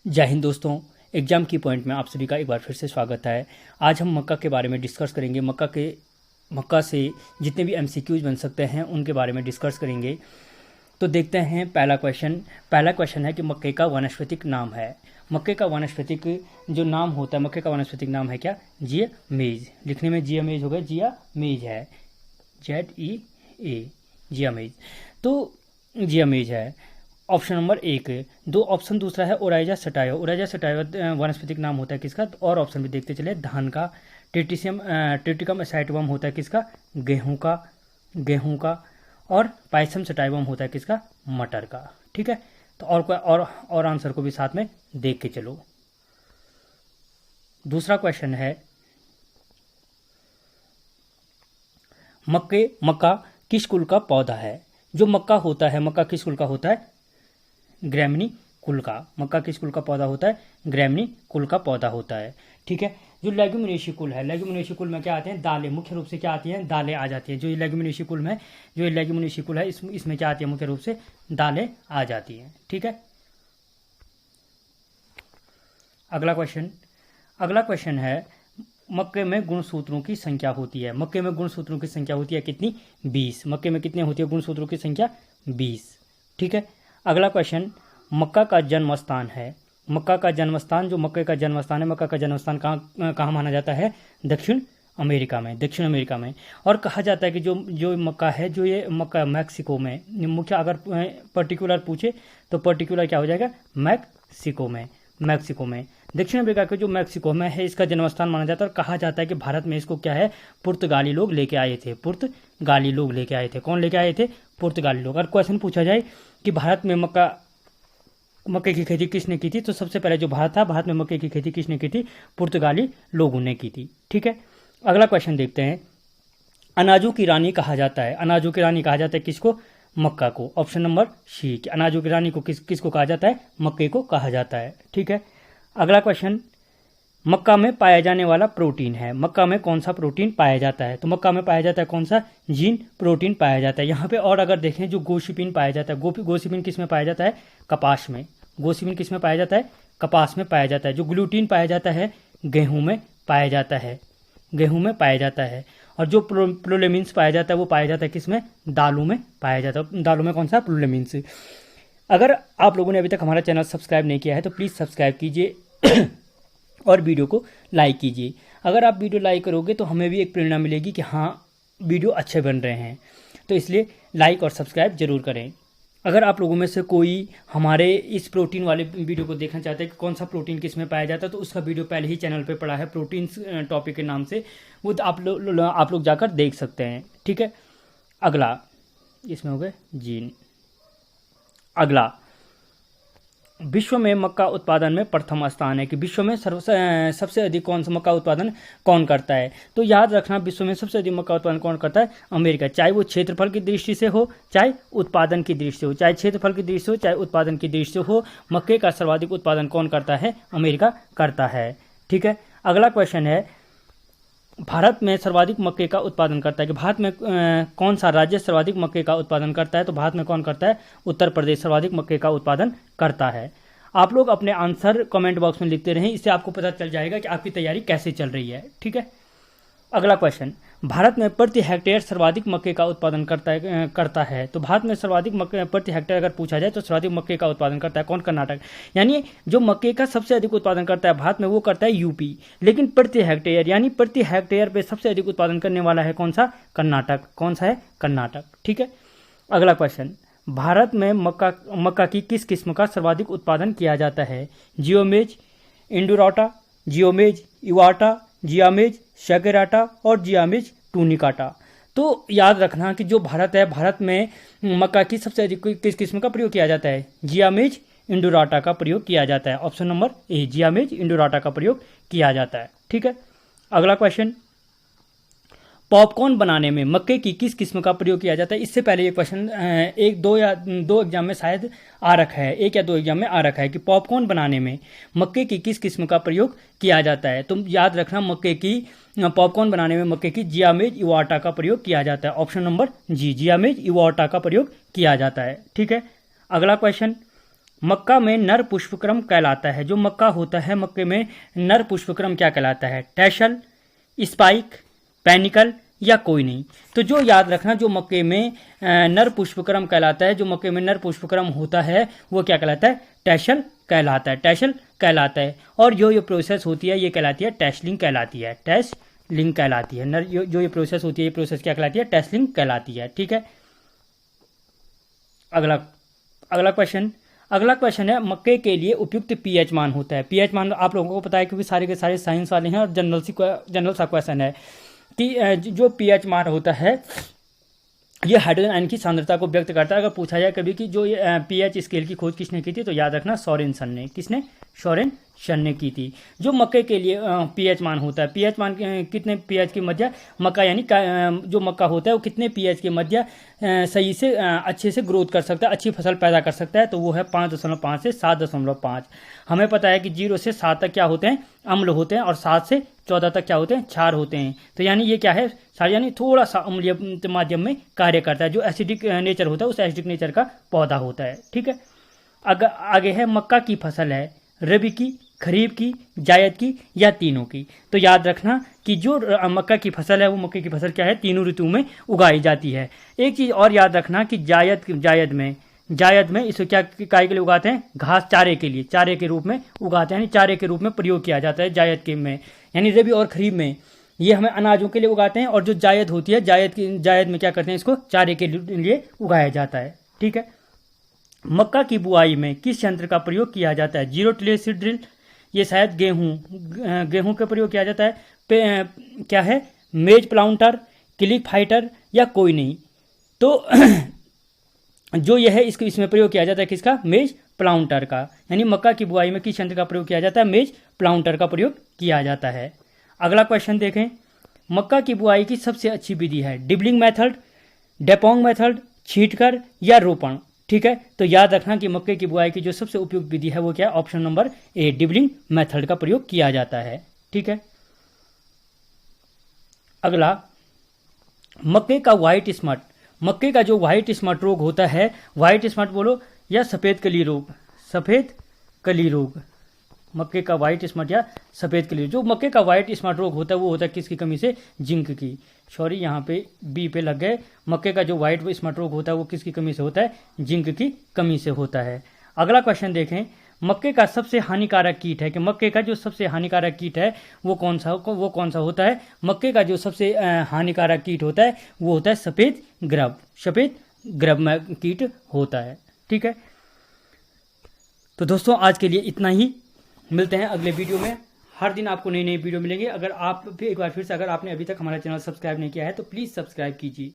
जय हिंद दोस्तों। एग्जाम की पॉइंट में आप सभी का एक बार फिर से स्वागत है। आज हम मक्का के बारे में डिस्कस करेंगे। मक्का से जितने भी एमसीक्यूज बन सकते हैं उनके बारे में डिस्कस करेंगे। तो देखते हैं पहला क्वेश्चन है कि मक्के का वानस्पतिक नाम है। मक्के का वानस्पतिक जो नाम होता है, मक्के का वानस्पतिक नाम है क्या? जिया मेज। लिखने में जिया मेज होगा, जिया मेज है, ZEA, जिया मेज। तो जिया मेज है ऑप्शन नंबर 1। दो ऑप्शन दूसरा है ओराइजा सटायो। ओराइजा सटायो वानस्पतिक नाम होता है किसका? और ऑप्शन भी देखते चले। धान का। ट्रिटिकम एसाइटिवम होता है किसका? गेहूं का। और पाइसम सटाइवम होता है किसका? मटर का। ठीक है, तो और आंसर को भी साथ में देख के चलो। दूसरा क्वेश्चन है मक्का किस कुल का पौधा है? जो मक्का होता है, मक्का किस कुल का होता है? ग्रैमनी कुल का। मक्का किस कुल का पौधा होता है? ग्रैमनी कुल का पौधा होता है। ठीक है, जो लेग्यूमिनेसी कुल है, लेग्यूमिनेसी कुल में क्या आते हैं? दालें। मुख्य रूप से क्या आती हैं? दालें आ जाती हैं। जो लेग्यूमिनेसी कुल में, जो लेग्यूमिनेसी कुल है इसमें क्या आती है? मुख्य रूप से दालें आ जाती हैं। ठीक है, अगला क्वेश्चन है मक्के में गुणसूत्रों की संख्या होती है। मक्के में गुणसूत्रों की संख्या होती है कितनी? 20। मक्के में कितने होती है गुणसूत्रों की संख्या? 20। ठीक है, अगला क्वेश्चन मक्का का जन्म स्थान है। मक्का का जन्म स्थान, जो मक्के का जन्म स्थान है, मक्का का जन्म स्थान कहाँ माना जाता है? दक्षिण अमेरिका में। और कहा जाता है कि जो मक्का है, जो ये मक्का मैक्सिको में, मुख्य अगर पर्टिकुलर पूछे तो पर्टिकुलर क्या हो जाएगा? मैक्सिको में। दक्षिण अमेरिका के जो मैक्सिको में है इसका जन्म स्थान माना जाता है। और कहा जाता है कि भारत में इसको क्या है? पुर्तगाली लोग लेके आए थे। कौन लेके आए थे? पुर्तगाली लोग। अगर क्वेश्चन पूछा जाए कि भारत में मक्के की खेती किसने की थी, तो सबसे पहले जो भारत था, भारत में मक्के की खेती किसने की थी? पुर्तगाली लोगों ने की थी। ठीक है, अगला क्वेश्चन देखते हैं। अनाजों की रानी कहा जाता है किसको? मक्का को। ऑप्शन नंबर सी, अनाजों की रानी को किसको कहा जाता है? मक्के को कहा जाता है। ठीक है, अगला क्वेश्चन मक्का में पाया जाने वाला प्रोटीन है। मक्का में कौन सा प्रोटीन पाया जाता है? तो मक्का में पाया जाता है कौन सा? जीन प्रोटीन पाया जाता है। यहाँ पे और अगर देखें, जो गोसिपिन पाया जाता है, गोसिपिन किस में पाया जाता है? कपास में। गोसिपिन किस में पाया जाता है? कपास में पाया जाता है। जो ग्लूटीन पाया जाता है, गेहूं में पाया जाता है। और जो प्रोलेमिन्स पाया जाता है वो पाया जाता है किस में? दालों में पाया जाता है। दालों में कौन सा? प्रोलेमिन्स। अगर आप लोगों ने अभी तक हमारा चैनल सब्सक्राइब नहीं किया है तो प्लीज़ सब्सक्राइब कीजिए और वीडियो को लाइक कीजिए। अगर आप वीडियो लाइक करोगे तो हमें भी एक प्रेरणा मिलेगी कि हाँ, वीडियो अच्छे बन रहे हैं। तो इसलिए लाइक और सब्सक्राइब जरूर करें। अगर आप लोगों में से कोई हमारे इस प्रोटीन वाले वीडियो को देखना चाहते हैं कि कौन सा प्रोटीन किस में पाया जाता है, तो उसका वीडियो पहले ही चैनल पे पड़ा है, प्रोटीन टॉपिक के नाम से। वो आप लोग जाकर देख सकते हैं। ठीक है, अगला इसमें हो गए जीन। अगला विश्व में मक्का उत्पादन में प्रथम स्थान है कि विश्व में सबसे अधिक कौन सा मक्का उत्पादन कौन करता है? तो याद रखना, विश्व में सबसे अधिक मक्का उत्पादन कौन करता है? अमेरिका। चाहे वो क्षेत्रफल की दृष्टि से हो, चाहे उत्पादन की दृष्टि से हो, चाहे क्षेत्रफल की दृष्टि से हो, चाहे उत्पादन की दृष्टि से हो, मक्के का सर्वाधिक उत्पादन कौन करता है? अमेरिका करता है। ठीक है, अगला क्वेश्चन है भारत में सर्वाधिक मक्के का उत्पादन करता है कि भारत में कौन सा राज्य सर्वाधिक मक्के का उत्पादन करता है? तो भारत में कौन करता है? उत्तर प्रदेश सर्वाधिक मक्के का उत्पादन करता है। आप लोग अपने आंसर कमेंट बॉक्स में लिखते रहें, इससे आपको पता चल जाएगा कि आपकी तैयारी कैसे चल रही है। ठीक है, अगला क्वेश्चन भारत में प्रति हेक्टेयर सर्वाधिक मक्के का उत्पादन करता है। तो भारत में सर्वाधिक मक्के प्रति हेक्टेयर अगर पूछा जाए तो सर्वाधिक मक्के का उत्पादन करता है कौन? कर्नाटक। यानी जो मक्के का सबसे अधिक उत्पादन करता है भारत में वो करता है यूपी। लेकिन प्रति हेक्टेयर, यानी प्रति हेक्टेयर पे सबसे अधिक उत्पादन करने वाला है कौन सा? कर्नाटक। कौन सा है? कर्नाटक। ठीक है, अगला क्वेश्चन भारत में मक्का की किस किस्म का सर्वाधिक उत्पादन किया जाता है? जियोमेज, इंडोराटा, जियोमेज इवाटा, जियामेज शकेराटा और जियामेज टूनिकाटा। तो याद रखना कि जो भारत है, भारत में मक्का की सबसे अधिक किस किस्म का प्रयोग किया जाता है? जियामेज इंडोराटा का प्रयोग किया जाता है। ऑप्शन नंबर ए, जियामेज इंडोराटा का प्रयोग किया जाता है। ठीक है, अगला क्वेश्चन पॉपकॉर्न बनाने में मक्के की किस किस्म का प्रयोग किया जाता है? इससे पहले ये क्वेश्चन दो एग्जाम में शायद आ रखा है, एक या दो एग्जाम में आ रखा है कि पॉपकॉर्न बनाने में मक्के की किस किस्म का प्रयोग किया जाता है। तुम याद रखना, पॉपकॉर्न बनाने में मक्के की जियामेज इवाटा का प्रयोग किया जाता है। ऑप्शन नंबर जी, जियामेज इवाटा का प्रयोग किया जाता है। ठीक है, अगला क्वेश्चन मक्का में नर पुष्पक्रम कहलाता है। जो मक्का होता है, मक्के में नर पुष्पक्रम क्या कहलाता है? टैसल, स्पाइक, पैनिकल या कोई नहीं। तो जो याद रखना, जो मक्के में नर पुष्पक्रम कहलाता है, जो मक्के में नर पुष्पक्रम होता है वो क्या कहलाता है? टैसल कहलाता है, टैसल कहलाता है। और जो ये प्रोसेस होती है ये कहलाती है टैसलिंग कहलाती है, टैसलिंग कहलाती है। नर जो ये प्रोसेस होती है, ये प्रोसेस क्या कहलाती है? टैसलिंग कहलाती है। ठीक है, अगला क्वेश्चन है, मक्के के लिए उपयुक्त पीएच मान होता है। पीएच मान आप लोगों को पता है क्योंकि सारे के सारे साइंस वाले हैं और जनरल सा क्वेश्चन है कि जो पीएच मान होता है ये हाइड्रोजन आयन की सांद्रता को व्यक्त करता है। अगर पूछा जाए कभी कि जो ये पीएच स्केल की खोज किसने की थी, तो याद रखना सोरेनसन ने। किसने? सोरेनसन ने की थी। जो मक्के के लिए पीएच मान होता है, पीएच मान कितने पीएच के मध्य मक्का यानी जो मक्का होता है वो कितने पीएच के मध्य सही से अच्छे से ग्रोथ कर सकता है, अच्छी फसल पैदा कर सकता है, तो वो है 5.5 से 7.5। हमें पता है कि 0 से 7 तक क्या होते हैं? अम्ल होते हैं, और 7 से 14 तक क्या होते हैं? क्षार होते हैं। तो यानी ये क्या है? क्षार यानी थोड़ा सा अम्लीय माध्यम में कार्य करता है। जो एसिडिक नेचर होता है उस एसिडिक नेचर का पौधा होता है। ठीक है, आगे है मक्का की फसल है रबी की, खरीफ की, जायद की या तीनों की। तो याद रखना कि जो मक्का की फसल है वो मक्के की फसल क्या है? तीनों ऋतु में उगाई जाती है। एक चीज और याद रखना कि जायद में इसको क्या काय के लिए उगाते हैं? घास चारे के लिए, चारे के रूप में उगाते हैं, यानी चारे के रूप में प्रयोग किया जाता है जायद के में। यानी रबी और खरीफ में ये हमें अनाजों के लिए उगाते हैं, और जो जायद होती है जायद में क्या करते हैं? इसको चारे के लिए उगाया जाता है। ठीक है, मक्का की बुआई में किस यंत्र का प्रयोग किया जाता है? जीरो टिलेज सीड ड्रिल, ये शायद गेहूं का प्रयोग किया जाता है। क्या है? मेज प्लांटर, क्लिक फाइटर या कोई नहीं। तो जो यह है इसमें प्रयोग किया जाता है किसका? मेज प्लांटर का। यानी मक्का की बुआई में किस यंत्र का प्रयोग किया जाता है? मेज प्लांटर का प्रयोग किया जाता है। अगला क्वेश्चन देखें, मक्का की बुआई की सबसे अच्छी विधि है डिबलिंग मेथड, डेपोंग मेथड, छींटकर या रोपण। ठीक है, तो याद रखना कि मक्के की बुआई की जो सबसे उपयुक्त विधि है वो क्या है? Option number A, dibbling method का प्रयोग किया जाता है। ठीक है, अगला मक्के का व्हाइट स्मट, मक्के का जो व्हाइट स्मट रोग होता है, व्हाइट स्मट बोलो या सफेद कली रोग, सफेद कली रोग, मक्के का व्हाइट स्मट या सफेद कली। जो मक्के का व्हाइट स्मट रोग होता है वो होता है किसकी कमी से? जिंक की। सॉरी, यहाँ पे बी पे लग गए। मक्के का जो व्हाइट स्मट रोग होता है वो किसकी कमी से होता है? जिंक की कमी से होता है। अगला क्वेश्चन देखें, मक्के का सबसे हानिकारक कीट है कि मक्के का जो सबसे हानिकारक कीट है वो कौन सा होता है? मक्के का जो सबसे हानिकारक कीट होता है वो होता है सफेद ग्रब में कीट होता है। ठीक है, तो दोस्तों आज के लिए इतना ही। मिलते हैं अगले वीडियो में। हर दिन आपको नई वीडियो मिलेंगे। अगर आप भी एक बार फिर से अगर आपने अभी तक हमारा चैनल सब्सक्राइब नहीं किया है तो प्लीज़ सब्सक्राइब कीजिए।